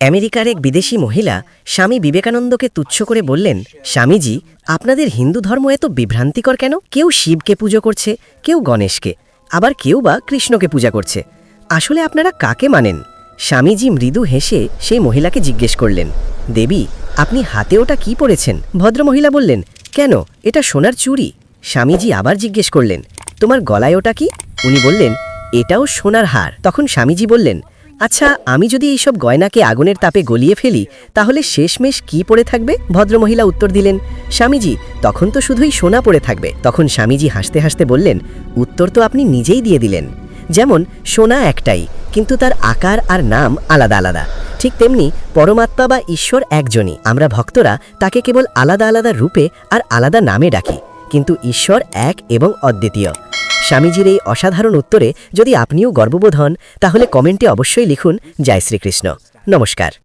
আমেরিকার এক বিদেশি মহিলা স্বামী বিবেকানন্দকে তুচ্ছ করে বললেন, স্বামীজি, আপনাদের হিন্দু ধর্ম এত বিভ্রান্তিকর কেন? কেউ শিবকে পুজো করছে, কেউ গণেশকে, আবার কেউ বা কৃষ্ণকে পূজা করছে। আসলে আপনারা কাকে মানেন? স্বামীজি মৃদু হেসে সেই মহিলাকে জিজ্ঞেস করলেন, দেবী, আপনি হাতে ওটা কি পরেছেন? ভদ্রমহিলা বললেন, কেন, এটা সোনার চুড়ি। স্বামীজি আবার জিজ্ঞেস করলেন, তোমার গলায় ওটা কি? উনি বললেন, এটাও সোনার হার। তখন স্বামীজি বললেন, আচ্ছা, আমি যদি এইসব গয়নাকে আগুনের তাপে গলিয়ে ফেলি তাহলে শেষমেশ কি পড়ে থাকবে? ভদ্রমহিলা উত্তর দিলেন, স্বামীজি, তখন তো শুধুই সোনা পড়ে থাকবে। তখন স্বামীজি হাসতে হাসতে বললেন, উত্তর তো আপনি নিজেই দিয়ে দিলেন। যেমন সোনা একটাই, কিন্তু তার আকার আর নাম আলাদা আলাদা, ঠিক তেমনি পরমাত্মা বা ঈশ্বর একজনই। আমরা ভক্তরা তাকে কেবল আলাদা আলাদা রূপে আর আলাদা নামে ডাকি, কিন্তু ঈশ্বর এক এবং অদ্বিতীয়। স্বামীজির এই অসাধারণ উত্তরে যদি আপনিও গর্ববোধ হন তাহলে কমেন্টে অবশ্যই লিখুন, জয় শ্রীকৃষ্ণ। নমস্কার।